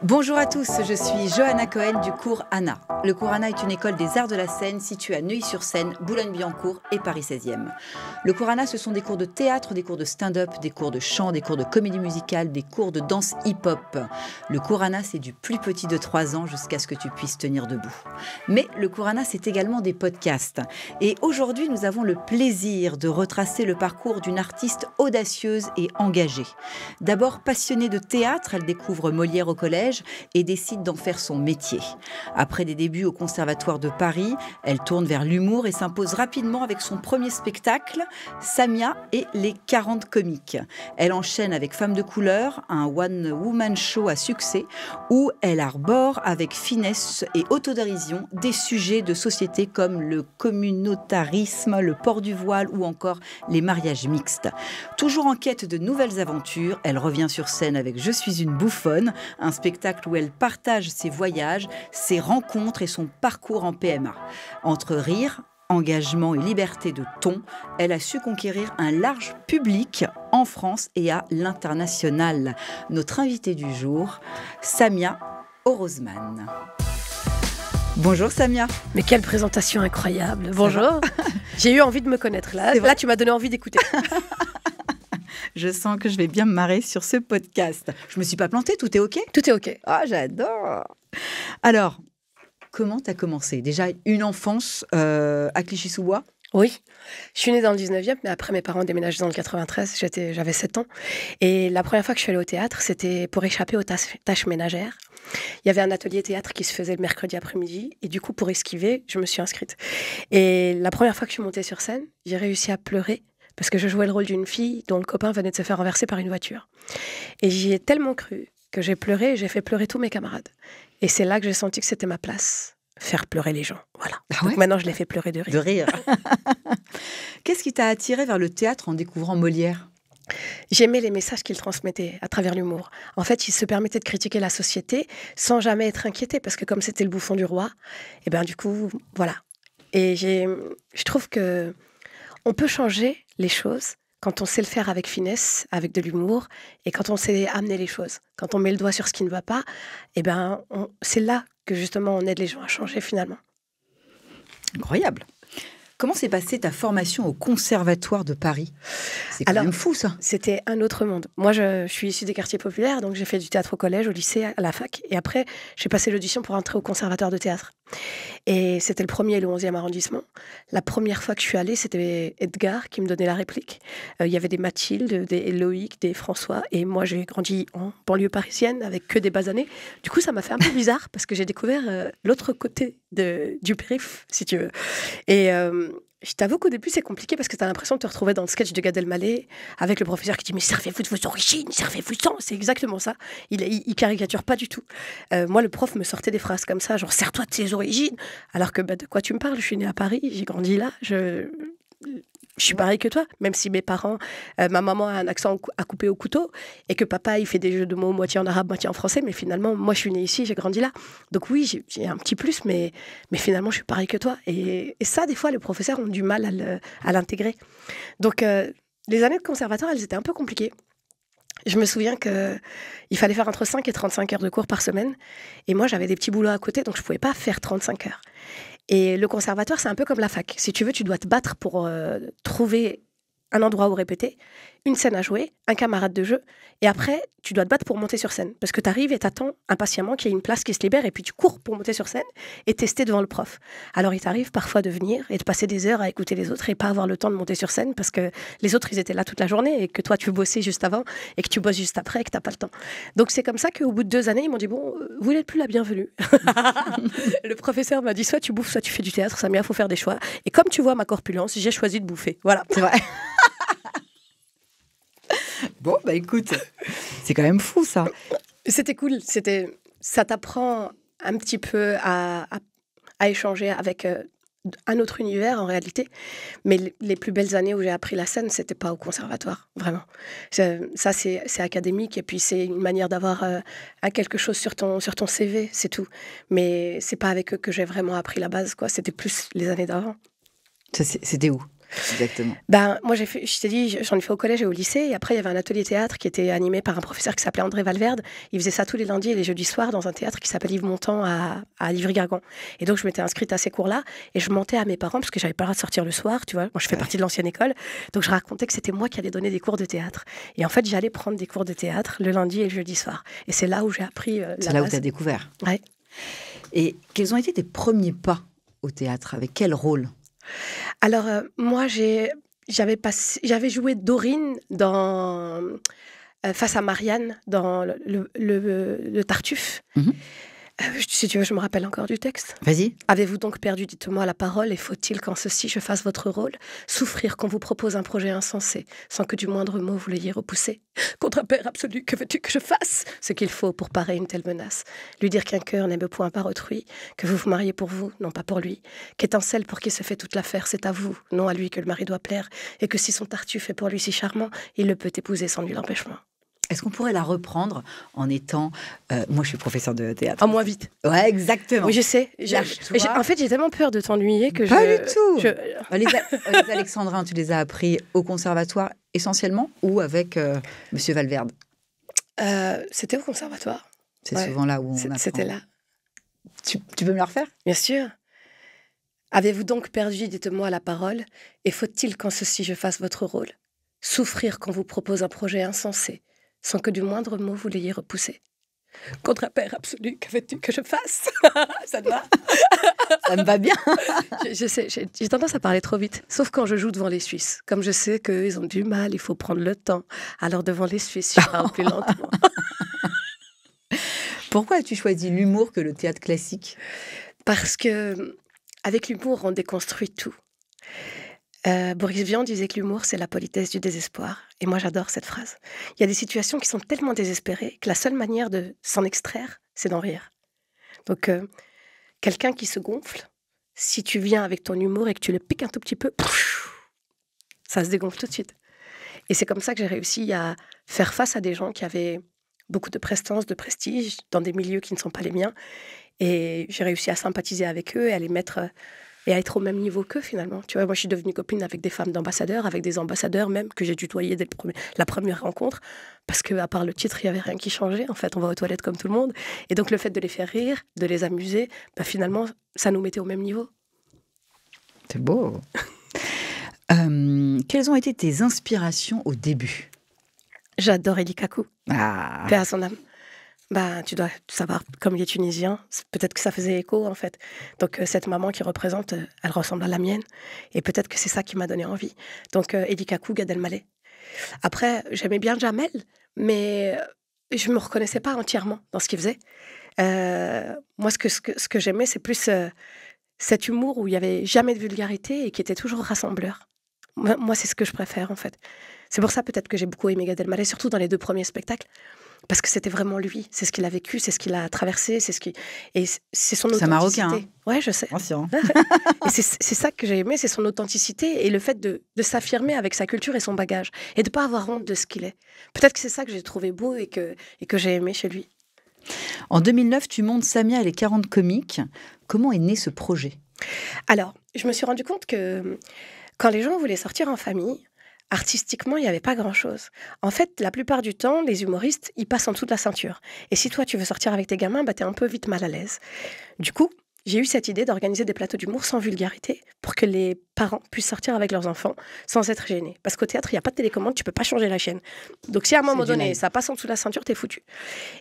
Bonjour à tous, je suis Johanna Cohen du cours Anna. Le cours Anna est une école des arts de la scène située à Neuilly-sur-Seine, Boulogne-Billancourt et Paris 16e. Le cours Anna, ce sont des cours de théâtre, des cours de stand-up, des cours de chant, des cours de comédie musicale, des cours de danse hip-hop. Le cours Anna, c'est du plus petit de 3 ans jusqu'à ce que tu puisses tenir debout. Mais le cours Anna, c'est également des podcasts. Et aujourd'hui, nous avons le plaisir de retracer le parcours d'une artiste audacieuse et engagée. D'abord passionnée de théâtre, elle découvre Molière au collège et décide d'en faire son métier. Après des débuts au Conservatoire de Paris, elle tourne vers l'humour et s'impose rapidement avec son premier spectacle, Samia et les 40 comiques. Elle enchaîne avec Femmes de couleur, un one-woman show à succès, où elle arbore avec finesse et autodérision des sujets de société comme le communautarisme, le port du voile ou encore les mariages mixtes. Toujours en quête de nouvelles aventures, elle revient sur scène avec Je suis une bouffonne, un spectacle où elle partage ses voyages, ses rencontres et son parcours en PMA. Entre rire, engagement et liberté de ton, elle a su conquérir un large public en France et à l'international. Notre invitée du jour, Samia Orozman. Bonjour Samia. Mais quelle présentation incroyable. Bonjour. J'ai eu envie de me connaître là. Là, tu m'as donné envie d'écouter. Je sens que je vais bien me marrer sur ce podcast. Je me suis pas plantée, tout est OK? Tout est OK. Ah, j'adore. Alors, comment tu as commencé? Déjà, une enfance à Clichy-sous-Bois? Oui, je suis née dans le 19e, mais après mes parents déménagent dans le 93, j'avais 7 ans. Et la première fois que je suis allée au théâtre, c'était pour échapper aux tâches ménagères. Il y avait un atelier théâtre qui se faisait le mercredi après-midi, et du coup, pour esquiver, je me suis inscrite. Et la première fois que je suis montée sur scène, j'ai réussi à pleurer, parce que je jouais le rôle d'une fille dont le copain venait de se faire renverser par une voiture. Et j'y ai tellement cru que j'ai pleuré et j'ai fait pleurer tous mes camarades. Et c'est là que j'ai senti que c'était ma place. Faire pleurer les gens, voilà. Ah Donc ouais? maintenant, je les fais pleurer de rire. De rire. Qu'est-ce qui t'a attiré vers le théâtre en découvrant Molière? J'aimais les messages qu'il transmettait à travers l'humour. En fait, il se permettait de critiquer la société sans jamais être inquiété, parce que comme c'était le bouffon du roi, et ben du coup, voilà. Et je trouve que on peut changer les choses quand on sait le faire avec finesse, avec de l'humour, et quand on sait amener les choses. Quand on met le doigt sur ce qui ne va pas, et ben c'est là que justement on aide les gens à changer finalement. Incroyable. Comment s'est passée ta formation au Conservatoire de Paris? C'est quand même fou, ça. C'était un autre monde. Moi, je suis issue des quartiers populaires, donc j'ai fait du théâtre au collège, au lycée, à la fac. Et après, j'ai passé l'audition pour entrer au Conservatoire de théâtre. Et c'était le 1er et le 11e arrondissement. La première fois que je suis allée, c'était Edgar qui me donnait la réplique. Il y avait des Mathilde, des Loïc, des François. Et moi, j'ai grandi en banlieue parisienne avec que des basanés. Du coup, ça m'a fait un peu bizarre parce que j'ai découvert l'autre côté du périph', si tu veux. Et je t'avoue qu'au début, c'est compliqué parce que tu as l'impression de te retrouver dans le sketch de Gad Elmaleh avec le professeur qui dit « Mais servez-vous de vos origines, servez-vous-en !» C'est exactement ça. Il caricature pas du tout. Moi, le prof me sortait des phrases comme ça, genre « Sers-toi de tes origines !» Alors que, de quoi tu me parles? Je suis née à Paris, j'ai grandi là, je suis pareil que toi, même si mes parents, ma maman a un accent à couper au couteau et que papa, il fait des jeux de mots moitié en arabe, moitié en français, mais finalement, moi, je suis née ici, j'ai grandi là. Donc oui, j'ai un petit plus, mais finalement, je suis pareil que toi. Et ça, des fois, les professeurs ont du mal à l'intégrer. Donc, les années de conservatoire, elles étaient un peu compliquées. Je me souviens qu'il fallait faire entre 5 et 35 heures de cours par semaine. Et moi, j'avais des petits boulots à côté, donc je ne pouvais pas faire 35 heures. Et le conservatoire, c'est un peu comme la fac. Si tu veux, tu dois te battre pour trouver un endroit où répéter, une scène à jouer, un camarade de jeu, et après, tu dois te battre pour monter sur scène. Parce que tu arrives et t'attends impatiemment qu'il y ait une place qui se libère, et puis tu cours pour monter sur scène et tester devant le prof. Alors, il t'arrive parfois de venir et de passer des heures à écouter les autres et pas avoir le temps de monter sur scène, parce que les autres, ils étaient là toute la journée, et que toi, tu bossais juste avant, et que tu bosses juste après, et que t'as pas le temps. Donc, c'est comme ça qu'au bout de 2 années, ils m'ont dit « Bon, vous n'êtes plus la bienvenue. » Le professeur m'a dit « Soit tu bouffes, soit tu fais du théâtre, Samia, faut faire des choix. » Et comme tu vois ma corpulence, j'ai choisi de bouffer. Voilà. C'est vrai. Bon, écoute, c'est quand même fou, ça. C'était cool. Ça t'apprend un petit peu à échanger avec un autre univers, en réalité. Mais les plus belles années où j'ai appris la scène, c'était pas au conservatoire, vraiment. Ça, c'est académique, et puis c'est une manière d'avoir quelque chose sur ton CV, c'est tout. Mais c'est pas avec eux que j'ai vraiment appris la base, quoi. C'était plus les années d'avant. C'était où? exactement? Ben, moi, je t'ai dit, j'en ai fait au collège et au lycée. Et après, il y avait un atelier théâtre qui était animé par un professeur qui s'appelait André Valverde. Il faisait ça tous les lundis et les jeudis soirs dans un théâtre qui s'appelle Yves Montand à Livry-Gargan. Et donc, je m'étais inscrite à ces cours-là et je mentais à mes parents parce que j'avais pas le droit de sortir le soir, tu vois. Moi, je fais partie de l'ancienne école. Donc, je racontais que c'était moi qui allais donner des cours de théâtre. Et en fait, j'allais prendre des cours de théâtre le lundi et le jeudi soir. Et c'est là où j'ai appris C'est là où tu as découvert. Ouais. Et quels ont été tes premiers pas au théâtre? Avec quel rôle? Alors, moi, j'avais joué Dorine dans face à Marianne dans le Tartuffe. Mhm. Si tu veux, je me rappelle encore du texte. Vas-y. Avez-vous donc perdu, dites-moi, la parole, et faut-il qu'en ceci je fasse votre rôle? Souffrir qu'on vous propose un projet insensé, sans que du moindre mot vous l'ayez repoussé? Contre un père absolu, que veux-tu que je fasse? Ce qu'il faut pour parer une telle menace. Lui dire qu'un cœur n'aime point par autrui, que vous vous mariez pour vous, non pas pour lui, qu'étincelle pour qui se fait toute l'affaire, c'est à vous, non à lui que le mari doit plaire, et que si son Tartuffe est pour lui si charmant, il le peut épouser sans nul empêchement. Est-ce qu'on pourrait la reprendre en étant... moi, je suis professeure de théâtre. En moins vite. Ouais, exactement. Oui, je sais. Lâche-toi. En fait, j'ai tellement peur de t'ennuyer que Pas du tout. Les alexandrins, tu les as appris au conservatoire essentiellement ou avec Monsieur Valverde? C'était au conservatoire. C'est souvent là où on apprend. C'était là. Tu peux me la refaire? Bien sûr. Avez-vous donc perdu, dites-moi, la parole, et faut-il qu'en ceci je fasse votre rôle? Souffrir qu'on vous propose un projet insensé, sans que du moindre mot vous l'ayez repoussé. Contre un père absolu, que veux-tu que je fasse? Ça te va? Ça me va bien. Je sais, j'ai tendance à parler trop vite, sauf quand je joue devant les Suisses. Comme je sais qu'ils ont du mal, il faut prendre le temps. Alors devant les Suisses, je parle plus lentement. Pourquoi as-tu choisi l'humour que le théâtre classique? Parce que avec l'humour, on déconstruit tout. Boris Vian disait que l'humour, c'est la politesse du désespoir. Et moi, j'adore cette phrase. Il y a des situations qui sont tellement désespérées que la seule manière de s'en extraire, c'est d'en rire. Donc, quelqu'un qui se gonfle, si tu viens avec ton humour et que tu le piques un tout petit peu, ça se dégonfle tout de suite. Et c'est comme ça que j'ai réussi à faire face à des gens qui avaient beaucoup de prestance, de prestige, dans des milieux qui ne sont pas les miens. Et j'ai réussi à sympathiser avec eux et à les mettre... et à être au même niveau qu'eux, finalement. Tu vois, moi, je suis devenue copine avec des femmes d'ambassadeurs, avec des ambassadeurs même, que j'ai tutoyé dès la première rencontre, parce qu'à part le titre, il n'y avait rien qui changeait. En fait, on va aux toilettes comme tout le monde. Et donc, le fait de les faire rire, de les amuser, bah, finalement, ça nous mettait au même niveau. C'est beau. Quelles ont été tes inspirations au début? J'adore Elie Kakou. Ah. Paix à son âme. Bah, tu dois savoir, comme il est tunisien, peut-être que ça faisait écho, en fait. Donc, cette maman qui représente, elle ressemble à la mienne. Et peut-être que c'est ça qui m'a donné envie. Donc, Elie Kakou, Gad Elmaleh. Après, j'aimais bien Jamel, mais je ne me reconnaissais pas entièrement dans ce qu'il faisait. Moi, ce que j'aimais, c'est plus cet humour où il n'y avait jamais de vulgarité et qui était toujours rassembleur. Moi, c'est ce que je préfère, en fait. C'est pour ça, peut-être, que j'ai beaucoup aimé Gad Elmaleh, surtout dans les 2 premiers spectacles. Parce que c'était vraiment lui, c'est ce qu'il a vécu, c'est ce qu'il a traversé, c'est ce qui et c'est son authenticité. C'est marocain. Hein. Ouais, je sais. Attention. Et c'est ça que j'ai aimé, c'est son authenticité et le fait de s'affirmer avec sa culture et son bagage et de pas avoir honte de ce qu'il est. Peut-être que c'est ça que j'ai trouvé beau et que j'ai aimé chez lui. En 2009, tu montes Samia et les 40 comiques. Comment est né ce projet? Alors, je me suis rendu compte que quand les gens voulaient sortir en famille, artistiquement, il n'y avait pas grand-chose. En fait, la plupart du temps, les humoristes, ils passent en dessous de la ceinture. Et si toi, tu veux sortir avec tes gamins, bah, t'es un peu vite mal à l'aise. Du coup, j'ai eu cette idée d'organiser des plateaux d'humour sans vulgarité pour que les parents puissent sortir avec leurs enfants sans être gênés. Parce qu'au théâtre, il n'y a pas de télécommande, tu peux pas changer la chaîne. Donc si à un moment donné, ça passe en dessous de la ceinture, t'es foutu.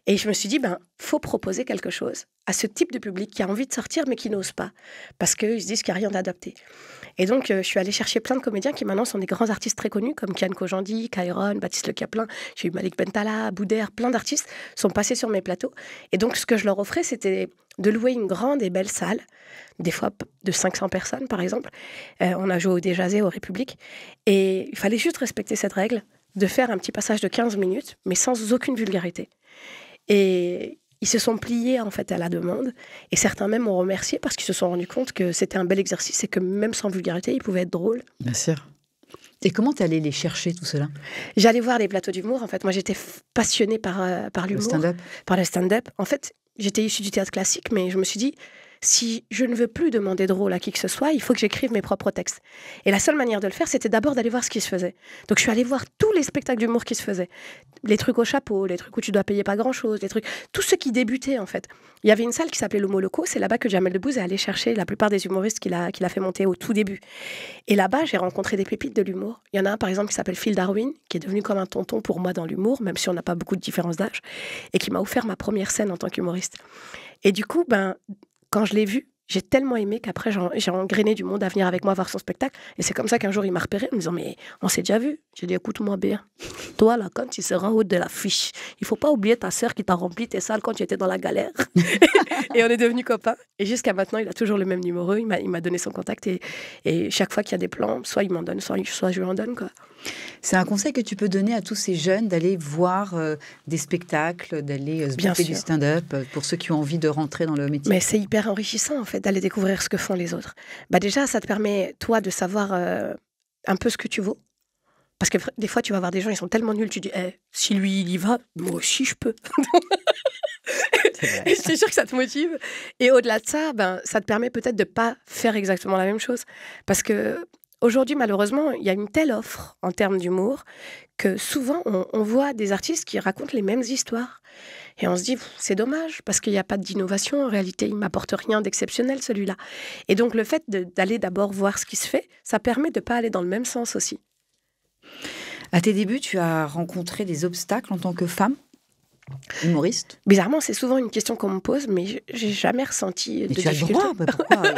Et je me suis dit, faut proposer quelque chose à ce type de public qui a envie de sortir mais qui n'ose pas. Parce qu'ils se disent qu'il n'y a rien d'adapté. Et donc, je suis allée chercher plein de comédiens qui maintenant sont des grands artistes très connus, comme Kian Kojandi, Kairon, Baptiste Le Caplin. J'ai eu Malik Bentala, Boudère, plein d'artistes sont passés sur mes plateaux. Et donc, ce que je leur offrais, c'était de louer une grande et belle salle, des fois de 500 personnes, par exemple. On a joué au Déjazé, au République. Et il fallait juste respecter cette règle de faire un petit passage de 15 minutes, mais sans aucune vulgarité. Et ils se sont pliés en fait à la demande et certains même m'ont remercié parce qu'ils se sont rendus compte que c'était un bel exercice et que même sans vulgarité, ils pouvaient être drôles. Bien sûr. Et comment tu allais les chercher, tout cela? J'allais voir les plateaux d'humour. En fait, moi, j'étais passionnée par l'humour, le stand-up. par le stand-up. En fait, j'étais issue du théâtre classique, mais je me suis dit, si je ne veux plus demander de rôle à qui que ce soit, il faut que j'écrive mes propres textes. Et la seule manière de le faire, c'était d'abord d'aller voir ce qui se faisait. Donc je suis allée voir tous les spectacles d'humour qui se faisaient. Les trucs au chapeau, les trucs où tu dois payer pas grand-chose, les trucs, tous ceux qui débutaient en fait. Il y avait une salle qui s'appelait l'Homo Loco, c'est là-bas que Jamel Debbouze est allé chercher la plupart des humoristes qu'il a fait monter au tout début. Et là-bas, j'ai rencontré des pépites de l'humour. Il y en a un par exemple qui s'appelle Phil Darwin, qui est devenu comme un tonton pour moi dans l'humour, même si on n'a pas beaucoup de différence d'âge, et qui m'a offert ma première scène en tant qu'humoriste. Et du coup, quand je l'ai vu, j'ai tellement aimé qu'après, j'ai engrainé du monde à venir avec moi voir son spectacle. Et c'est comme ça qu'un jour, il m'a repéré en me disant « Mais on s'est déjà vu ?» J'ai dit « Écoute-moi bien. Toi, là, quand tu seras en haut de l'affiche, il ne faut pas oublier ta sœur qui t'a rempli tes salles quand tu étais dans la galère. » Et on est devenus copains. Et jusqu'à maintenant, il a toujours le même numéro. Il m'a donné son contact. Et chaque fois qu'il y a des plans, soit il m'en donne, soit je lui en donne, quoi. C'est un conseil que tu peux donner à tous ces jeunes d'aller voir des spectacles, d'aller se bouffer du stand-up pour ceux qui ont envie de rentrer dans le métier. Mais c'est hyper enrichissant en fait d'aller découvrir ce que font les autres. Déjà, ça te permet toi de savoir un peu ce que tu vaux. Parce que des fois, tu vas voir des gens, ils sont tellement nuls, tu dis si lui il y va, moi aussi je peux. Je suis sûre que ça te motive. Et au-delà de ça, ça te permet peut-être de pas faire exactement la même chose. Parce que aujourd'hui, malheureusement, il y a une telle offre en termes d'humour que souvent, on voit des artistes qui racontent les mêmes histoires. Et on se dit, c'est dommage, parce qu'il n'y a pas d'innovation. En réalité, il ne m'apporte rien d'exceptionnel, celui-là. Et donc, le fait d'aller d'abord voir ce qui se fait, ça permet de ne pas aller dans le même sens aussi. À tes débuts, tu as rencontré des obstacles en tant que femme humoriste? Bizarrement, c'est souvent une question qu'on me pose, mais j'ai jamais ressenti de difficulté. Mais tu as le droit, pourquoi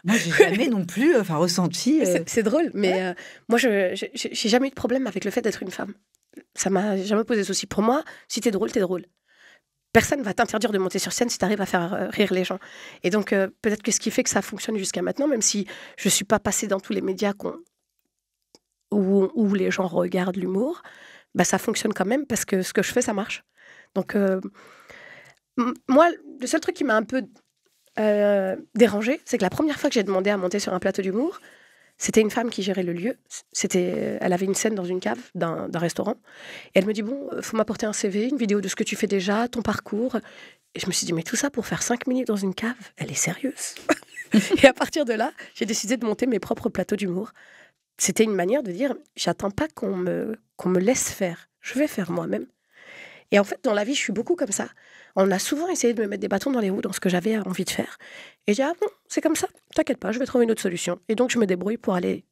moi, j'ai jamais non plus ressenti... C'est drôle, mais moi, j'ai jamais eu de problème avec le fait d'être une femme. Ça m'a jamais posé de souci. Pour moi, si t'es drôle, t'es drôle. Personne va t'interdire de monter sur scène si t'arrives à faire rire les gens. Et donc, peut-être que ce qui fait que ça fonctionne jusqu'à maintenant, même si je suis pas passée dans tous les médias où les gens regardent l'humour, ça fonctionne quand même parce que ce que je fais, ça marche. Donc, moi, le seul truc qui m'a un peu dérangée, c'est que la première fois que j'ai demandé à monter sur un plateau d'humour, c'était une femme qui gérait le lieu. Elle avait une scène dans une cave d'un restaurant. Et elle me dit, faut m'apporter un CV, une vidéo de ce que tu fais déjà, ton parcours. Et je me suis dit, mais tout ça pour faire 5 minutes dans une cave, elle est sérieuse. Et à partir de là, j'ai décidé de monter mes propres plateaux d'humour. C'était une manière de dire, j'attends pas qu'on me laisse faire. Je vais faire moi-même. Et en fait, dans la vie, je suis beaucoup comme ça. On a souvent essayé de me mettre des bâtons dans les roues dans ce que j'avais envie de faire. Et j'ai dit, c'est comme ça, t'inquiète pas, je vais trouver une autre solution. Et donc, je me débrouille pour aller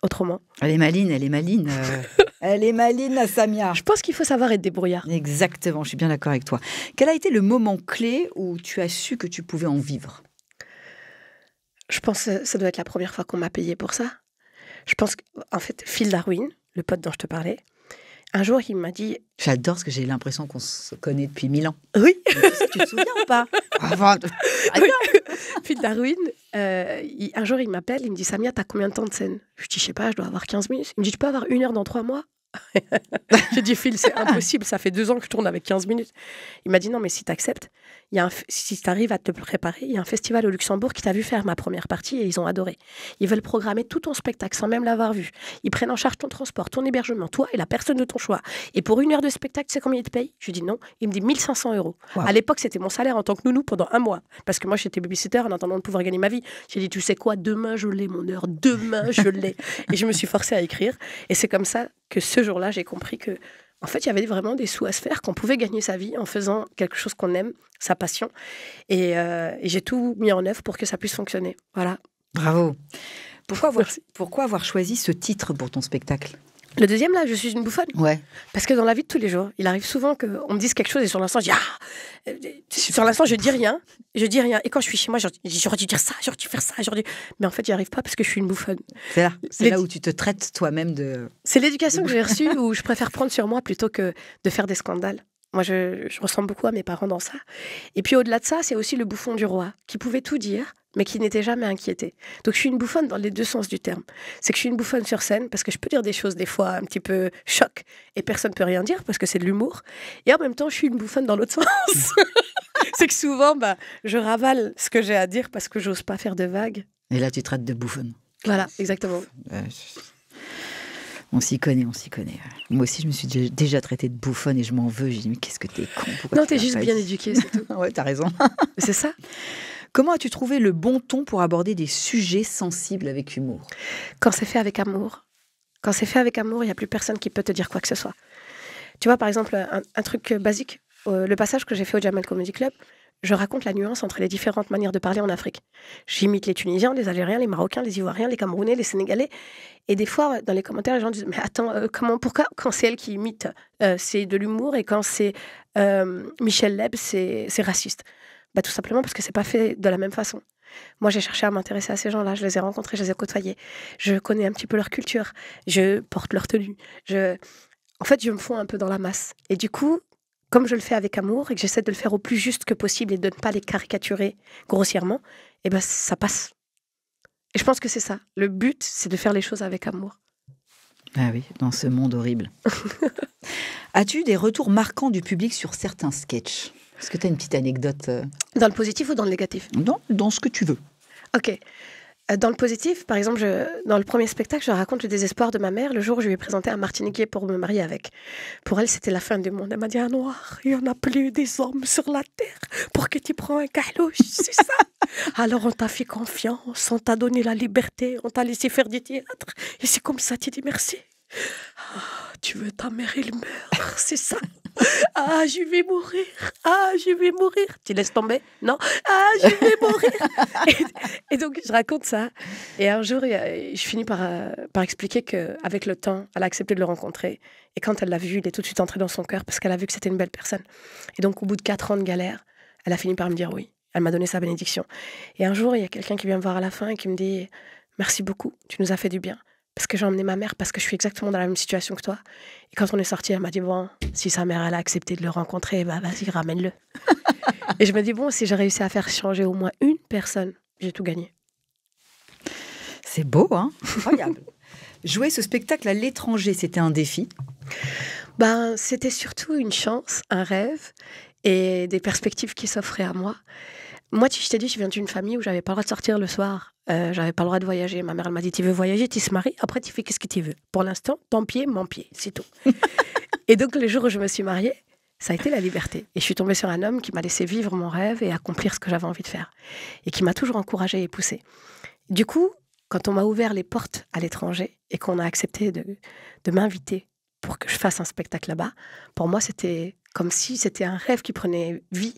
autrement. Elle est maline. Elle est maline, Samia. Je pense qu'il faut savoir être débrouillard. Exactement, je suis bien d'accord avec toi. Quel a été le moment clé où tu as su que tu pouvais en vivre? Je pense que ça doit être la première fois qu'on m'a payé pour ça. Je pense qu'en fait, Phil Darwin, le pote dont je te parlais, un jour, il m'a dit... J'adore parce que j'ai l'impression qu'on se connaît depuis 1000 ans. Oui. Tu te souviens ou pas? Oui. Phil Darwin, un jour, il m'appelle, il me dit, Samia, t'as combien de temps de scène? Je dis, je sais pas, je dois avoir 15 minutes. Il me dit, tu peux avoir 1 heure dans 3 mois? J'ai dit, Phil, c'est impossible, ça fait 2 ans que je tourne avec 15 minutes. Il m'a dit, non, mais si t'acceptes, si t'arrives à te préparer, il y a un festival au Luxembourg qui t'a vu faire ma première partie et ils ont adoré. Ils veulent programmer tout ton spectacle sans même l'avoir vu. Ils prennent en charge ton transport, ton hébergement, toi et la personne de ton choix. Et pour 1 heure de spectacle, tu sais combien ils te payent? Je lui dis non. Il me dit 1 500 €. Wow. À l'époque, c'était mon salaire en tant que nounou pendant 1 mois. Parce que moi, j'étais babysitter en attendant de pouvoir gagner ma vie. J'ai dit, tu sais quoi, demain, je l'ai, mon heure. Demain, je l'ai. Et je me suis forcée à écrire. Et c'est comme ça que ce jour-là, j'ai compris que en fait, il y avait vraiment des sous à se faire, qu'on pouvait gagner sa vie en faisant quelque chose qu'on aime, sa passion. Et j'ai tout mis en œuvre pour que ça puisse fonctionner. Voilà. Bravo. Pourquoi avoir choisi ce titre pour ton spectacle? Le deuxième, là, je suis une bouffonne. Ouais. Parce que dans la vie de tous les jours, il arrive souvent qu'on me dise quelque chose et sur l'instant, je dis sur l'instant, je dis rien. Et quand je suis chez moi, j'aurais dû dire ça, j'aurais dû faire ça, Mais en fait, j'y arrive pas parce que je suis une bouffonne. C'est là où tu te traites toi-même de... C'est l'éducation que j'ai reçue où je préfère prendre sur moi plutôt que de faire des scandales. Moi, je ressemble beaucoup à mes parents dans ça. Et puis, au-delà de ça, c'est aussi le bouffon du roi, qui pouvait tout dire, mais qui n'était jamais inquiété. Donc, je suis une bouffonne dans les 2 sens du terme. C'est que je suis une bouffonne sur scène, parce que je peux dire des choses, des fois, un petit peu choc, et personne ne peut rien dire, parce que c'est de l'humour. Et en même temps, je suis une bouffonne dans l'autre sens. C'est que souvent, je ravale ce que j'ai à dire, parce que j'ose pas faire de vagues. Et là, tu traites de bouffonne. Voilà, exactement. On s'y connaît. Moi aussi, je me suis déjà traitée de bouffonne et je m'en veux. J'ai dit, mais qu'est-ce que t'es con? Non, t'es juste bien éduquée, c'est tout. Ouais, t'as raison. C'est ça. Comment as-tu trouvé le bon ton pour aborder des sujets sensibles avec humour? Quand c'est fait avec amour. Quand c'est fait avec amour, il n'y a plus personne qui peut te dire quoi que ce soit. Tu vois, par exemple, un truc basique, le passage que j'ai fait au Jamel Comedy Club, je raconte la nuance entre les différentes manières de parler en Afrique. J'imite les Tunisiens, les Algériens, les Marocains, les Ivoiriens, les Camerounais, les Sénégalais. Et des fois, dans les commentaires, les gens disent mais attends, pourquoi quand c'est elle qui imite, c'est de l'humour et quand c'est Michel Leb, c'est raciste? Bah, tout simplement parce que c'est pas fait de la même façon. Moi, j'ai cherché à m'intéresser à ces gens-là. Je les ai rencontrés, je les ai côtoyés. Je connais un petit peu leur culture. Je porte leur tenue. En fait, je me fonds un peu dans la masse. Et du coup, comme je le fais avec amour et que j'essaie de le faire au plus juste que possible et de ne pas les caricaturer grossièrement, eh ben, ça passe. Et je pense que c'est ça. Le but, c'est de faire les choses avec amour. Ah oui, dans ce monde horrible. As-tu eu des retours marquants du public sur certains sketchs? Est-ce que tu as une petite anecdote Dans le positif ou dans le négatif? Dans ce que tu veux. Ok. Dans le positif, par exemple, dans le premier spectacle, je raconte le désespoir de ma mère le jour où je lui ai présenté un Martiniquais pour me marier avec. Pour elle, c'était la fin du monde. Elle m'a dit, ah noir, il n'y en a plus des hommes sur la terre pour que tu prends un calouche, c'est ça. Alors on t'a fait confiance, on t'a donné la liberté, on t'a laissé faire du théâtre. Et c'est comme ça, tu dis merci. Ah, tu veux ta mère, elle meurt, c'est ça. Ah, je vais mourir. Ah, je vais mourir. Tu laisses tomber? Non. Ah, je vais mourir. Et donc, je raconte ça. Et un jour, je finis par expliquer qu'avec le temps, elle a accepté de le rencontrer. Et quand elle l'a vu, il est tout de suite entré dans son cœur parce qu'elle a vu que c'était une belle personne. Et donc, au bout de 4 ans de galère, elle a fini par me dire oui. Elle m'a donné sa bénédiction. Et un jour, il y a quelqu'un qui vient me voir à la fin et qui me dit « Merci beaucoup, tu nous as fait du bien. » Parce que j'ai emmené ma mère, parce que je suis exactement dans la même situation que toi. Et quand on est sortis, elle m'a dit, bon, si sa mère, elle a accepté de le rencontrer, bah vas-y, ramène-le. Et je me dis, bon, si j'ai réussi à faire changer au moins une personne, j'ai tout gagné. C'est beau, hein? Incroyable. Jouer ce spectacle à l'étranger, c'était un défi? Ben, c'était surtout une chance, un rêve et des perspectives qui s'offraient à moi. Moi, je t'ai dit, je viens d'une famille où j'avais pas le droit de sortir le soir. J'avais pas le droit de voyager. Ma mère, elle m'a dit, tu veux voyager, tu se maries, après tu fais qu'est-ce que tu veux. Pour l'instant, ton pied, mon pied, c'est tout. Et donc, le jour où je me suis mariée, ça a été la liberté. Et je suis tombée sur un homme qui m'a laissé vivre mon rêve et accomplir ce que j'avais envie de faire. Et qui m'a toujours encouragée et poussée. Du coup, quand on m'a ouvert les portes à l'étranger et qu'on a accepté de m'inviter pour que je fasse un spectacle là-bas, pour moi, c'était comme si c'était un rêve qui prenait vie.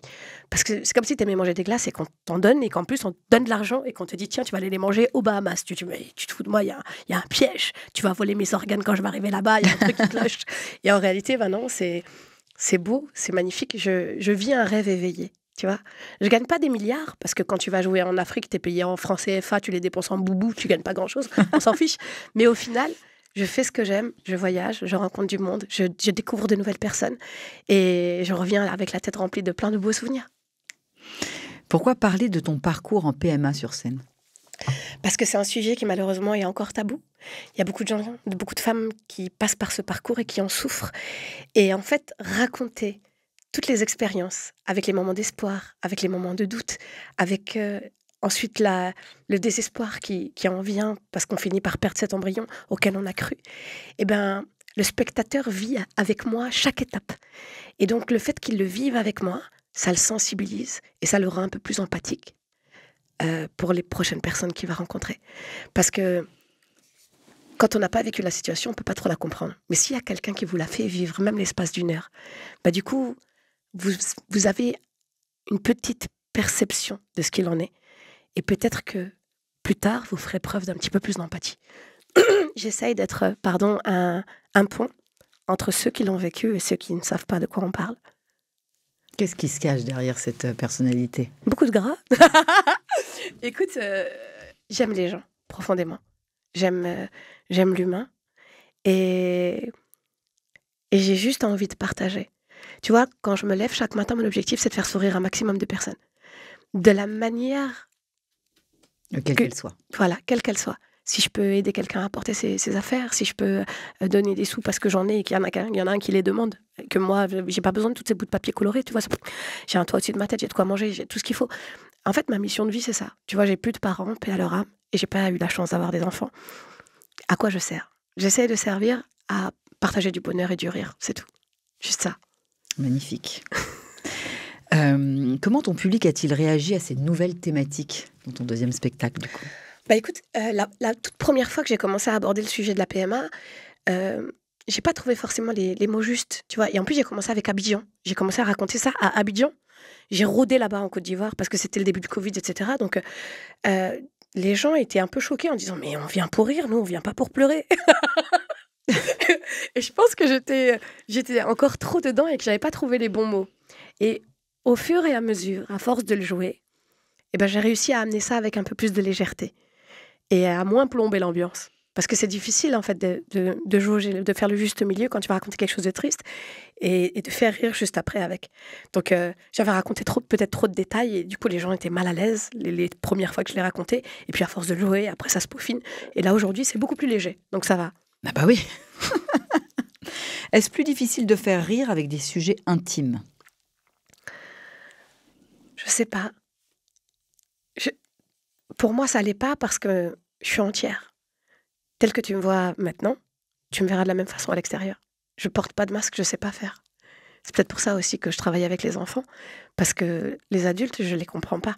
Parce que c'est comme si tu aimais manger des glaces et qu'on t'en donne et qu'en plus, on te donne de l'argent et qu'on te dit, tiens, tu vas aller les manger aux Bahamas. Tu te fous de moi, il y a un piège. Tu vas voler mes organes quand je vais arriver là-bas, il y a un truc qui cloche. Et en réalité, ben non, c'est beau, c'est magnifique. Je vis un rêve éveillé. Tu vois, je gagne pas des milliards parce que quand tu vas jouer en Afrique, tu es payé en francs CFA, tu les dépenses en boubou, tu gagnes pas grand-chose, on s'en fiche. Mais au final, je fais ce que j'aime, je voyage, je rencontre du monde, je découvre de nouvelles personnes et je reviens avec la tête remplie de plein de beaux souvenirs. Pourquoi parler de ton parcours en PMA sur scène? Parce que c'est un sujet qui malheureusement est encore tabou. Il y a beaucoup de gens, beaucoup de femmes qui passent par ce parcours et qui en souffrent. Et en fait, raconter toutes les expériences, avec les moments d'espoir, avec les moments de doute, avec ensuite le désespoir qui en vient parce qu'on finit par perdre cet embryon auquel on a cru, eh ben, le spectateur vit avec moi chaque étape. Et donc le fait qu'il le vive avec moi, ça le sensibilise et ça le rend un peu plus empathique pour les prochaines personnes qu'il va rencontrer. Parce que quand on n'a pas vécu la situation, on ne peut pas trop la comprendre. Mais s'il y a quelqu'un qui vous l'a fait vivre, même l'espace d'une heure, bah du coup, vous avez une petite perception de ce qu'il en est. Et peut-être que plus tard, vous ferez preuve d'un petit peu plus d'empathie. J'essaye d'être, un pont entre ceux qui l'ont vécu et ceux qui ne savent pas de quoi on parle. Qu'est-ce qui se cache derrière cette personnalité? Beaucoup de gras. Écoute, j'aime les gens, profondément. J'aime l'humain. Et j'ai juste envie de partager. Tu vois, quand je me lève chaque matin, mon objectif, c'est de faire sourire un maximum de personnes. De la manière... Quelle qu'elle soit. Voilà, quelle qu'elle soit. Si je peux aider quelqu'un à apporter ses affaires, si je peux donner des sous parce que j'en ai et qu'il y en a un qui les demande, que moi, j'ai pas besoin de tous ces bouts de papier colorés, tu vois. J'ai un toit au-dessus de ma tête, j'ai de quoi manger, j'ai tout ce qu'il faut. En fait, ma mission de vie, c'est ça. Tu vois, j'ai plus de parents, paix à leur âme, et j'ai pas eu la chance d'avoir des enfants. À quoi je sers? J'essaie de servir à partager du bonheur et du rire, c'est tout. Juste ça. Magnifique. Comment ton public a-t-il réagi à ces nouvelles thématiques dans ton deuxième spectacle, du coup? Bah écoute, la toute première fois que j'ai commencé à aborder le sujet de la PMA, j'ai pas trouvé forcément les mots justes, tu vois. Et en plus, j'ai commencé avec Abidjan. J'ai commencé à raconter ça à Abidjan. J'ai rôdé là-bas en Côte d'Ivoire parce que c'était le début du Covid, etc. Donc, les gens étaient un peu choqués en disant mais on vient pour rire, nous, on vient pas pour pleurer. Et je pense que j'étais encore trop dedans et que j'avais pas trouvé les bons mots. Et au fur et à mesure, à force de le jouer, eh ben, j'ai réussi à amener ça avec un peu plus de légèreté et à moins plomber l'ambiance. Parce que c'est difficile, en fait, de jouer, de faire le juste milieu quand tu vas raconter quelque chose de triste et de faire rire juste après avec. Donc, j'avais raconté peut-être trop de détails et du coup, les gens étaient mal à l'aise les premières fois que je l'ai raconté. Et puis, à force de jouer, après, ça se peaufine. Et là, aujourd'hui, c'est beaucoup plus léger. Donc, ça va. Ah bah oui. Est-ce plus difficile de faire rire avec des sujets intimes? Je sais pas. Pour moi, ça l'est pas parce que je suis entière. Tel que tu me vois maintenant, tu me verras de la même façon à l'extérieur. Je porte pas de masque, je sais pas faire. C'est peut-être pour ça aussi que je travaille avec les enfants, parce que les adultes, je les comprends pas.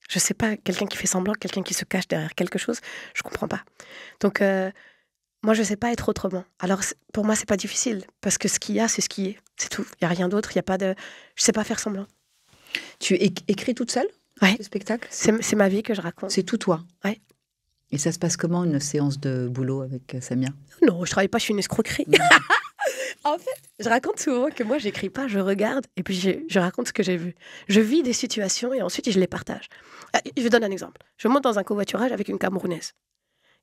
Je sais pas, quelqu'un qui fait semblant, quelqu'un qui se cache derrière quelque chose, je comprends pas. Donc, moi, je sais pas être autrement. Alors, pour moi, c'est pas difficile, parce que ce qu'il y a, c'est ce qui est. C'est tout. Il y a rien d'autre, il y a pas de... Je sais pas faire semblant. Tu écris toute seule Ouais. le spectacle? C'est ma vie que je raconte. C'est tout toi? Ouais. Et ça se passe comment, une séance de boulot avec Samia? Non, je travaille pas, je suis une escroquerie. En fait, je raconte souvent que moi, j'écris pas, je regarde et puis je raconte ce que j'ai vu. Je vis des situations et ensuite je les partage. Je vous donne un exemple. Je monte dans un covoiturage avec une Camerounaise.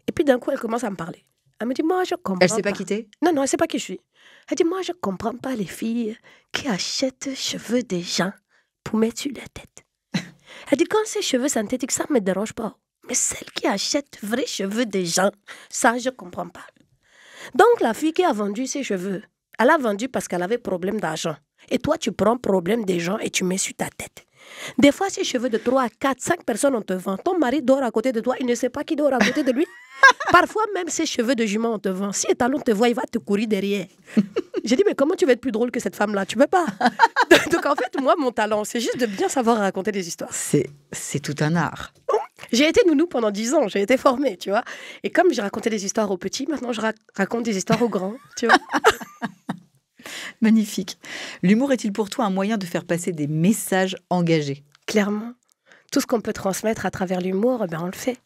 Et puis d'un coup, elle commence à me parler. Elle me dit, moi, je comprends Elle s'est pas pas. quittée? Non, non, elle sait pas qui je suis. Elle dit, moi, je comprends pas les filles qui achètent cheveux des gens pour mettre sur la tête. Elle dit, quand c'est cheveux synthétiques, ça me dérange pas. Mais celle qui achète vrais cheveux des gens, ça, je comprends pas. Donc, la fille qui a vendu ses cheveux, elle a vendu parce qu'elle avait problème d'argent. Et toi, tu prends problème des gens et tu mets sur ta tête. Des fois, ces cheveux de 3, 4, 5 personnes, on te vend. Ton mari dort à côté de toi, il ne sait pas qui dort à côté de lui. Parfois, même ces cheveux de jument, on te vend. Si Étalon te voit, il va te courir derrière. J'ai dit, mais comment tu vas être plus drôle que cette femme-là? Tu peux pas. Donc, en fait, moi, mon talent, c'est juste de bien savoir raconter des histoires. C'est tout un art. J'ai été nounou pendant 10 ans, j'ai été formée, tu vois. Et comme j'ai raconté des histoires aux petits, maintenant je raconte des histoires aux grands, tu vois. Magnifique. L'humour est-il pour toi un moyen de faire passer des messages engagés? Clairement, tout ce qu'on peut transmettre à travers l'humour, ben on le fait.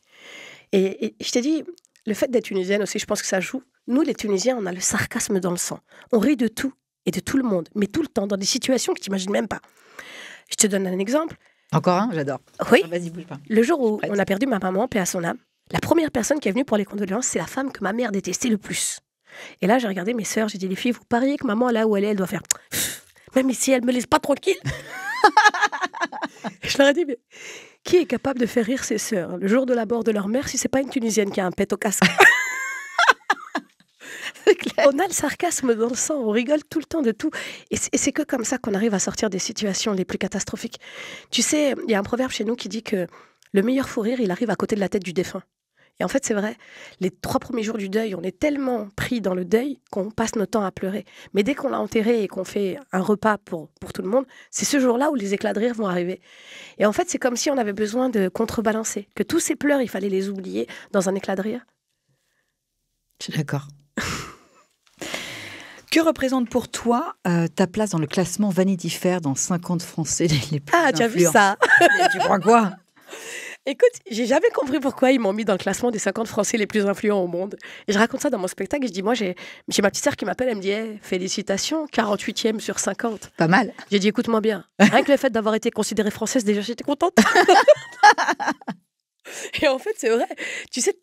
Et je t'ai dit, le fait d'être tunisienne aussi, je pense que ça joue. Nous, les Tunisiens, on a le sarcasme dans le sang. On rit de tout et de tout le monde, mais tout le temps, dans des situations que tu n'imagines même pas. Je te donne un exemple. Encore un? J'adore. Oui. Ah, vas-y, bouge pas. Le jour où on a perdu ma maman, paix à son âme, la première personne qui est venue pour les condoléances, c'est la femme que ma mère détestait le plus. Et là, j'ai regardé mes sœurs, j'ai dit, les filles, vous pariez que maman, là où elle est, elle doit faire... Même ici, elle me laisse pas tranquille. Je leur ai dit, mais qui est capable de faire rire ses sœurs le jour de la mort de leur mère si c'est pas une Tunisienne qui a un pet au casque? On a le sarcasme dans le sang, on rigole tout le temps de tout. Et c'est que comme ça qu'on arrive à sortir des situations les plus catastrophiques. Tu sais, il y a un proverbe chez nous qui dit que le meilleur fou rire, il arrive à côté de la tête du défunt. Et en fait, c'est vrai, les 3 premiers jours du deuil, on est tellement pris dans le deuil qu'on passe notre temps à pleurer. Mais dès qu'on l'a enterré et qu'on fait un repas pour tout le monde, c'est ce jour-là où les éclats de rire vont arriver. Et en fait, c'est comme si on avait besoin de contrebalancer, que tous ces pleurs, il fallait les oublier dans un éclat de rire. Je suis d'accord. Que représente pour toi ta place dans le classement Vanity Fair dans 50 Français les plus Ah, tu as vu influents? ça? Tu crois quoi? Écoute, j'ai jamais compris pourquoi ils m'ont mis dans le classement des 50 Français les plus influents au monde. Et je raconte ça dans mon spectacle et je dis, moi, j'ai ma petite sœur qui m'appelle, elle me dit, hey, félicitations, 48e sur 50. Pas mal. J'ai dit, écoute-moi bien, rien que le fait d'avoir été considérée française, déjà, j'étais contente. Et en fait, c'est vrai. Tu sais,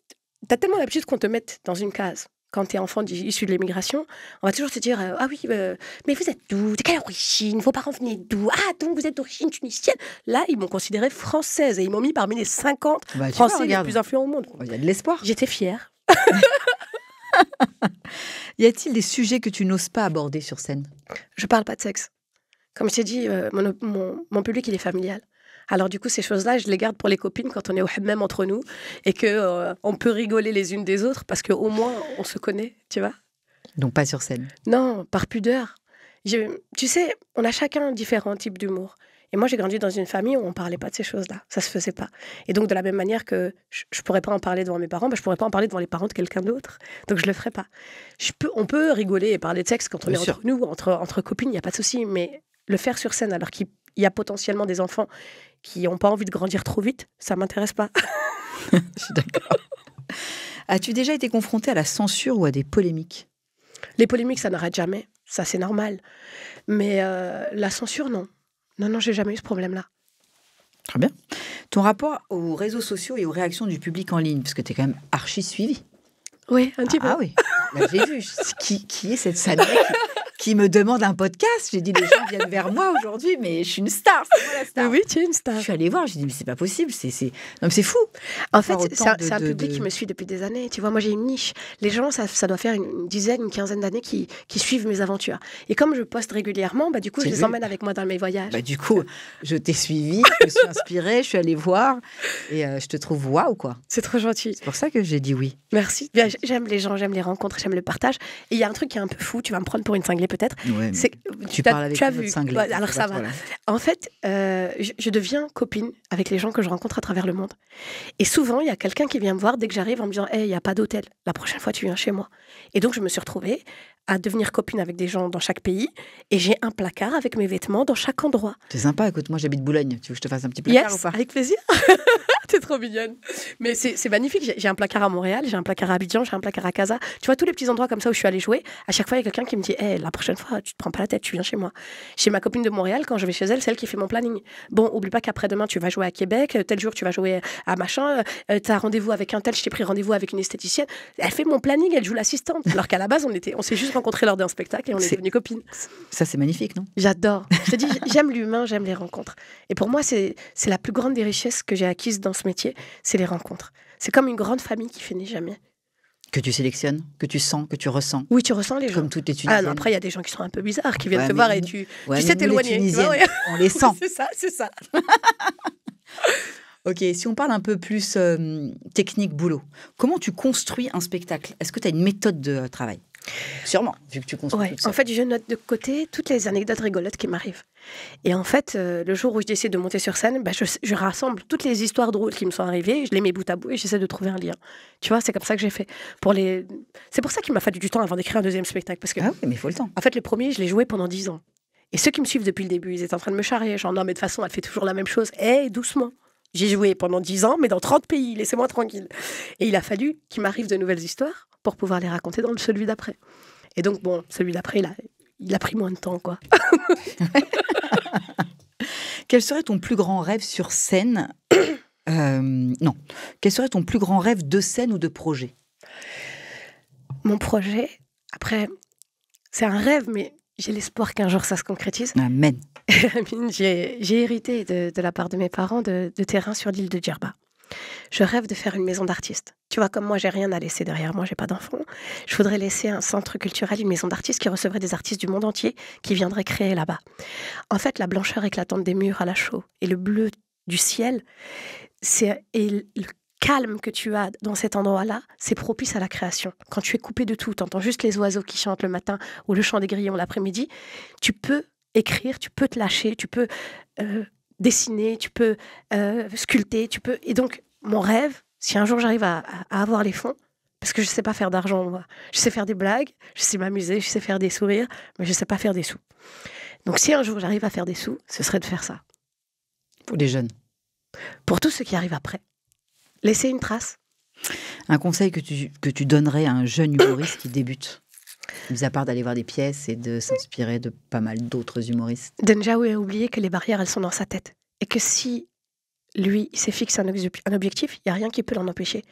t'as tellement l'habitude qu'on te mette dans une case. Quand tu es enfant issu de l'immigration, on va toujours te dire ah oui, mais vous êtes d'où? De quelle origine? Vos parents venaient d'où? Ah, donc vous êtes d'origine tunisienne? Là, ils m'ont considérée française et ils m'ont mis parmi les 50 Français les plus influents au monde. Il y a de l'espoir. J'étais fière. Y a-t-il des sujets que tu n'oses pas aborder sur scène? Je parle pas de sexe. Comme je t'ai dit, mon public, il est familial. Alors du coup, ces choses-là, je les garde pour les copines quand on est au hammam entre nous et que on peut rigoler les unes des autres parce qu'au moins, on se connaît, tu vois. Donc pas sur scène? Non, par pudeur. Tu sais, on a chacun différents types d'humour. Et moi, j'ai grandi dans une famille où on ne parlait pas de ces choses-là. Ça ne se faisait pas. Et donc, de la même manière que je ne pourrais pas en parler devant mes parents, je ne pourrais pas en parler devant les parents de quelqu'un d'autre. Donc, je ne le ferai pas. On peut rigoler et parler de sexe quand on est entre nous, entre copines, il n'y a pas de souci. Mais le faire sur scène, alors qu'il y a potentiellement des enfants qui n'ont pas envie de grandir trop vite, ça ne m'intéresse pas. Je suis d'accord. As-tu déjà été confrontée à la censure ou à des polémiques? Les polémiques, ça n'arrête jamais. Ça, c'est normal. Mais la censure, non. Non, j'ai jamais eu ce problème-là. Très bien. Ton rapport aux réseaux sociaux et aux réactions du public en ligne, parce que tu es quand même archi suivie. Oui, un petit peu. Ah oui, là, j'ai vu. Qui est cette Samia qui me demande un podcast? J'ai dit, les gens viennent vers moi aujourd'hui, mais je suis une star, c'est moi la star. Oui, tu es une star. Je suis allée voir, j'ai dit, mais c'est pas possible, non, mais c'est fou. En fait, c'est un public qui me suit depuis des années. Tu vois, moi, j'ai une niche. Les gens, ça doit faire une dizaine, une quinzaine d'années qui suivent mes aventures. Et comme je poste régulièrement, du coup, je les emmène avec moi dans mes voyages. Du coup, je t'ai suivi, je me suis inspirée, je suis allée voir, et je te trouve waouh, quoi. C'est trop gentil. C'est pour ça que j'ai dit oui. Merci. Bien, j'aime les gens, j'aime les rencontres, j'aime le partage. Et il y a un truc qui est un peu fou, tu vas me prendre pour une cinglée peut-être. Ouais, c'est tu parles avec une autre cinglée. Ouais, alors ça va. Voilà. En fait, je deviens copine avec les gens que je rencontre à travers le monde. Et souvent, il y a quelqu'un qui vient me voir dès que j'arrive en me disant « Hey, il n'y a pas d'hôtel. La prochaine fois, tu viens chez moi. » Et donc, je me suis retrouvée à devenir copine avec des gens dans chaque pays. Et j'ai un placard avec mes vêtements dans chaque endroit. C'est sympa. Écoute, moi, j'habite Boulogne. Tu veux que je te fasse un petit placard ou pas? Avec plaisir. T'es trop mignonne. Mais c'est magnifique. J'ai un placard à Montréal, j'ai un placard à Abidjan, j'ai un placard à Casa. Tu vois, tous les petits endroits comme ça où je suis allée jouer, à chaque fois, il y a quelqu'un qui me dit hey, la prochaine fois, tu te prends pas la tête, tu viens chez moi. Chez ma copine de Montréal, quand je vais chez elle, c'est elle qui fait mon planning. Bon, oublie pas qu'après-demain, tu vas jouer à Québec, tel jour, tu vas jouer à machin, t'as rendez-vous avec un tel, je t'ai pris rendez-vous avec une esthéticienne. Elle fait mon planning, elle joue l'assistante. Alors qu'à la base, on s'est juste rencontrés lors d'un spectacle et on est devenus copines. Ça, c'est magnifique, non? J'adore. Je te dis, j'aime l'humain, j'aime les rencontres. Et pour moi, c'est la plus grande des richesses que j'ai acquises dans ce métier, c'est les rencontres. C'est comme une grande famille qui finit jamais. Que tu sélectionnes, que tu sens, que tu ressens. Oui, tu ressens les gens. Comme toutes les Tunisiennes. Ah non, après, il y a des gens qui sont un peu bizarres, qui viennent te voir et tu sais t'éloigner. On les sent. C'est ça. Ok, si on parle un peu plus technique, boulot, comment tu construis un spectacle? Est-ce que tu as une méthode de travail? Sûrement, vu que tu construis tout ça. En fait, je note de côté toutes les anecdotes rigolotes qui m'arrivent. Et en fait, le jour où je décide de monter sur scène, je rassemble toutes les histoires drôles qui me sont arrivées, je les mets bout à bout et j'essaie de trouver un lien. Tu vois, c'est comme ça que j'ai fait. C'est pour ça qu'il m'a fallu du temps avant d'écrire un deuxième spectacle. Parce que, ah oui, mais il faut le temps. En fait, le premier, je l'ai joué pendant 10 ans. Et ceux qui me suivent depuis le début, ils étaient en train de me charrier. Genre, non, mais de toute façon, elle fait toujours la même chose. Doucement. J'ai joué pendant 10 ans, mais dans 30 pays. Laissez-moi tranquille. Et il a fallu qu'il m'arrive de nouvelles histoires pour pouvoir les raconter dans celui d'après. Et donc, bon, celui d'après, il a pris moins de temps, quoi. Quel serait ton plus grand rêve sur scène Non. Quel serait ton plus grand rêve de scène ou de projet? Mon projet, après, c'est un rêve, mais j'ai l'espoir qu'un jour ça se concrétise. Amen. J'ai hérité de la part de mes parents de terrain sur l'île de Djerba. Je rêve de faire une maison d'artistes. Tu vois, comme moi, j'ai rien à laisser derrière moi, j'ai pas d'enfants. Je voudrais laisser un centre culturel, une maison d'artistes qui recevrait des artistes du monde entier qui viendraient créer là-bas. En fait, la blancheur éclatante des murs à la chaux et le bleu du ciel, et le calme que tu as dans cet endroit-là, c'est propice à la création. Quand tu es coupé de tout, tu entends juste les oiseaux qui chantent le matin ou le chant des grillons l'après-midi, tu peux écrire, tu peux te lâcher, tu peux dessiner, tu peux sculpter, tu peux... Et donc, mon rêve, si un jour j'arrive à avoir les fonds, parce que je ne sais pas faire d'argent, moi. Je sais faire des blagues, je sais m'amuser, je sais faire des sourires, mais je ne sais pas faire des sous. Donc, si un jour j'arrive à faire des sous, ce serait de faire ça. Pour les jeunes. Pour tous ceux qui arrivent après. Laisser une trace. Un conseil que tu donnerais à un jeune humoriste qui débute, mis à part d'aller voir des pièces et de s'inspirer de pas mal d'autres humoristes? De ne jamais oublier que les barrières, elles sont dans sa tête. Et que si lui, il s'est fixé un objectif, il n'y a rien qui peut l'en empêcher.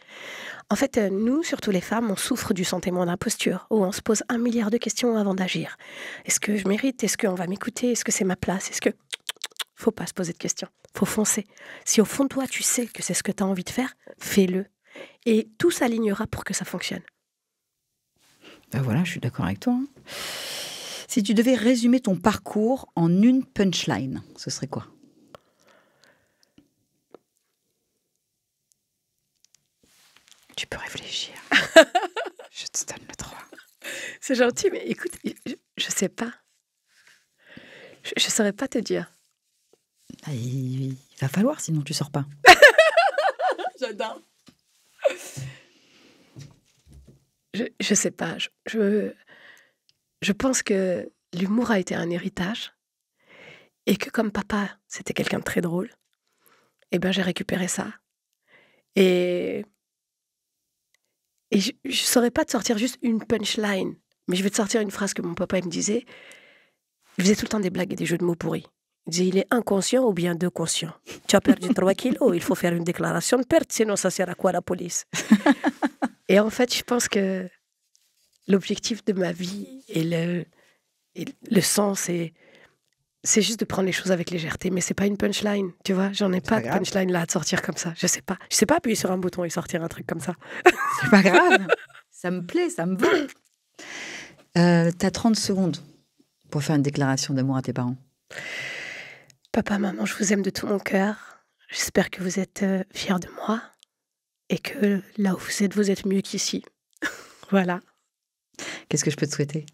En fait, nous, surtout les femmes, on souffre du sentiment d'imposture, où on se pose 1 milliard de questions avant d'agir. Est-ce que je mérite? Est-ce qu'on va m'écouter? Est-ce que c'est ma place? Faut pas se poser de questions. Faut foncer. Si au fond de toi, tu sais que c'est ce que tu as envie de faire, fais-le. Et tout s'alignera pour que ça fonctionne. Ben voilà, je suis d'accord avec toi. Hein. Si tu devais résumer ton parcours en une punchline, ce serait quoi? Tu peux réfléchir. Je te donne le droit. C'est gentil, mais écoute, je sais pas. Je saurais pas te dire. Ah, il va falloir, sinon tu sors pas. J'adore. Je sais pas. Je pense que l'humour a été un héritage et que comme papa, c'était quelqu'un de très drôle, eh ben j'ai récupéré ça. Et, et je saurais pas te sortir juste une punchline, mais je vais te sortir une phrase que mon papa il me disait. Il faisait tout le temps des blagues et des jeux de mots pourris. Il disait, il est inconscient ou bien deux conscients. Tu as perdu 3 kilos, il faut faire une déclaration de perte, sinon ça sert à quoi la police? Et en fait, je pense que l'objectif de ma vie et le sens, c'est juste de prendre les choses avec légèreté. Mais c'est pas une punchline, tu vois. J'en ai pas de punchline là à te sortir comme ça. Je sais pas. Je sais pas appuyer sur un bouton et sortir un truc comme ça. C'est pas grave. Ça me plaît, ça me va. T'as 30 secondes pour faire une déclaration d'amour à tes parents. Papa, maman, je vous aime de tout mon cœur. J'espère que vous êtes fiers de moi et que là où vous êtes mieux qu'ici. Voilà. Qu'est-ce que je peux te souhaiter?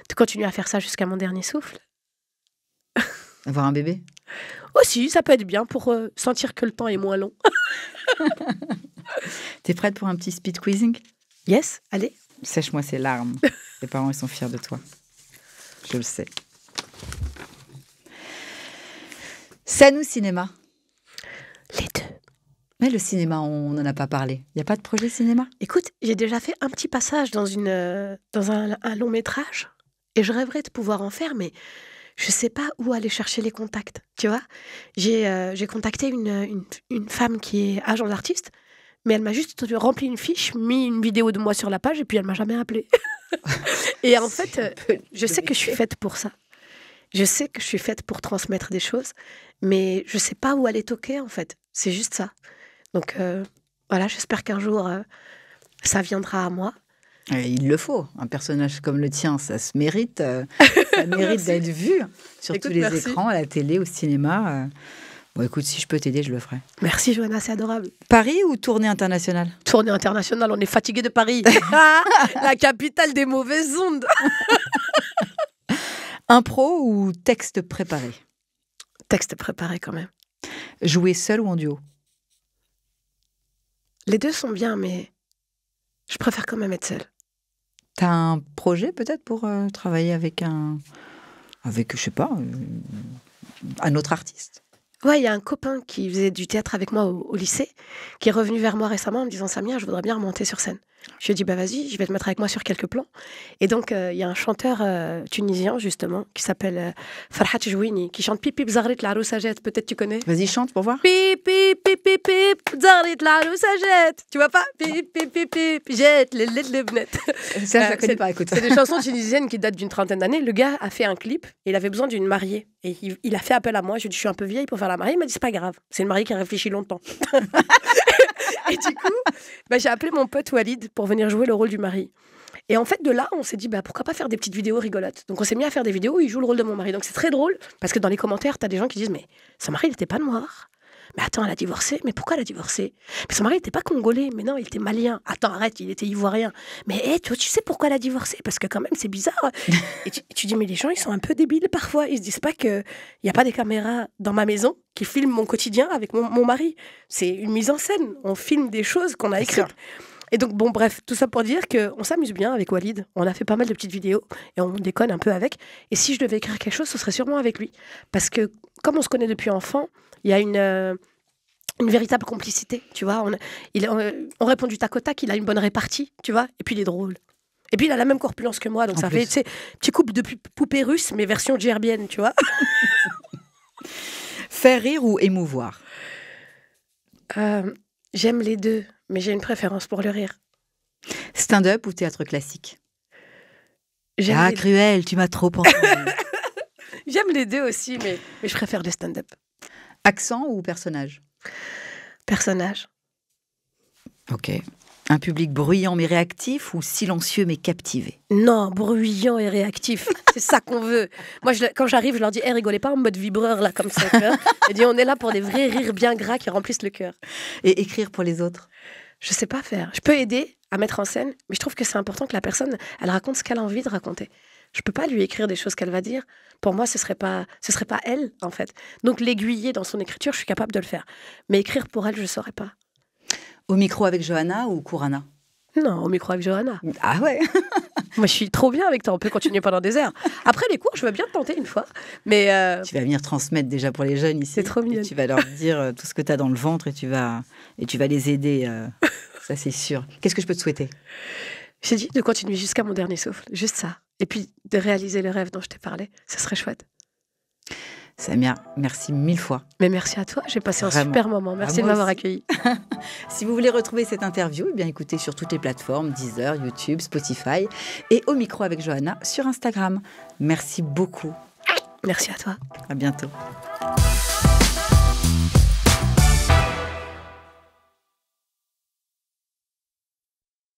De continuer à faire ça jusqu'à mon dernier souffle. Avoir un bébé? Aussi, ça peut être bien pour sentir que le temps est moins long. T'es prête pour un petit speed quizzing? Yes, allez. Sèche-moi ces larmes. Tes parents, ils sont fiers de toi. Je le sais. Scène ou cinéma? Les deux. Mais le cinéma, on n'en a pas parlé. Il n'y a pas de projet cinéma? Écoute, j'ai déjà fait un petit passage dans un long métrage et je rêverais de pouvoir en faire, mais je ne sais pas où aller chercher les contacts. Tu vois, j'ai contacté une femme qui est agent d'artiste, mais elle m'a juste rempli une fiche, mis une vidéo de moi sur la page et puis elle m'a jamais appelée. Et en fait, je sais que je suis faite pour ça. Je sais que je suis faite pour transmettre des choses, mais je ne sais pas où aller toquer en fait. C'est juste ça. Donc voilà, j'espère qu'un jour, ça viendra à moi. Et il le faut. Un personnage comme le tien, ça se mérite. Ça mérite d'être vu sur tous les écrans, à la télé, au cinéma. Bon, écoute, si je peux t'aider, je le ferai. Merci, Johanna, c'est adorable. Paris ou tournée internationale? Tournée internationale, on est fatigué de Paris. La capitale des mauvaises ondes. Impro ou texte préparé? Texte préparé quand même. Jouer seul ou en duo? Les deux sont bien, mais je préfère quand même être seule. T'as un projet peut-être pour travailler avec je sais pas, un autre artiste? Ouais, il y a un copain qui faisait du théâtre avec moi au lycée, qui est revenu vers moi récemment en me disant, Samia, je voudrais bien remonter sur scène. Je lui ai dit, bah vas-y, je vais te mettre avec moi sur quelques plans. Et donc, il y a un chanteur tunisien, justement, qui s'appelle Farhat Jouini, qui chante Pip Pip Zahrit la Roussagette. Peut-être tu connais? Vas-y, chante pour voir. Pip Pip Pip Pip Pip Zahrit la Roussagette. Tu vois pas? Pip Pip Pip Pip Jette les lebnettes. Ça, je la connais pas, écoute. C'est des chansons tunisiennes qui datent d'une trentaine d'années. Le gars a fait un clip et il avait besoin d'une mariée. Et il a fait appel à moi. Je lui ai dit, je suis un peu vieille pour faire la mariée. Il m'a dit, c'est pas grave. C'est une mariée qui a réfléchi longtemps. Et du coup, j'ai appelé mon pote Walid pour venir jouer le rôle du mari. Et en fait, de là, on s'est dit, pourquoi pas faire des petites vidéos rigolotes. Donc on s'est mis à faire des vidéos où il joue le rôle de mon mari. Donc c'est très drôle, parce que dans les commentaires, t'as des gens qui disent, mais son mari, il n'était pas noir. Mais attends, elle a divorcé. Mais pourquoi elle a divorcé? Mais son mari, il n'était pas congolais. Mais non, il était malien. Attends, arrête, il était ivoirien. Mais tu sais pourquoi elle a divorcé? Parce que quand même, c'est bizarre. Et tu dis, mais les gens, ils sont un peu débiles parfois. Ils se disent pas qu'il n'y a pas des caméras dans ma maison qui filment mon quotidien avec mon mari. C'est une mise en scène. On filme des choses qu'on a écrites. Et donc, bon, bref, tout ça pour dire qu'on s'amuse bien avec Walid. On a fait pas mal de petites vidéos et on déconne un peu avec. Et si je devais écrire quelque chose, ce serait sûrement avec lui. Parce que, comme on se connaît depuis enfant, il y a une véritable complicité, tu vois. On répond du tac au tac, il a une bonne répartie, tu vois. Et puis, il est drôle. Et puis, il a la même corpulence que moi. Donc, ça fait, tu sais, petit couple de poupée russe, mais version gerbienne, tu vois. Faire rire ou émouvoir? J'aime les deux, mais j'ai une préférence pour le rire. Stand-up ou théâtre classique? J'aime Cruel, tu m'as trop entendu. J'aime les deux aussi, mais je préfère le stand-up. Accent ou personnage? Personnage. Ok. Un public bruyant mais réactif ou silencieux mais captivé? Non, bruyant et réactif. C'est ça qu'on veut. Moi, quand j'arrive, je leur dis, rigolez pas en mode vibreur, là, comme ça. Je dis, on est là pour des vrais rires bien gras qui remplissent le cœur. Et écrire pour les autres? Je sais pas faire. Je peux aider à mettre en scène, mais je trouve que c'est important que la personne, elle raconte ce qu'elle a envie de raconter. Je peux pas lui écrire des choses qu'elle va dire. Pour moi, ce serait pas elle, en fait. Donc, l'aiguiller dans son écriture, je suis capable de le faire. Mais écrire pour elle, je saurais pas. Au micro avec Johanna ou cours Anna? Non, au micro avec Johanna. Ah ouais. Moi, je suis trop bien avec toi. On peut continuer pendant des heures. Après les cours, je veux bien te tenter une fois. Mais Tu vas venir transmettre déjà pour les jeunes ici. C'est trop mignon. Tu vas leur dire tout ce que tu as dans le ventre et tu vas les aider. Ça, c'est sûr. Qu'est-ce que je peux te souhaiter? J'ai dit de continuer jusqu'à mon dernier souffle. Juste ça. Et puis de réaliser le rêve dont je t'ai parlé. Ça serait chouette. Samia, merci 1000 fois. Mais merci à toi. J'ai passé Vraiment. un super moment. Merci de moi m'avoir aussi. accueilli. Si vous voulez retrouver cette interview, eh bien écoutez sur toutes les plateformes, Deezer, YouTube, Spotify et au micro avec Johanna sur Instagram. Merci beaucoup. Merci à toi. À bientôt.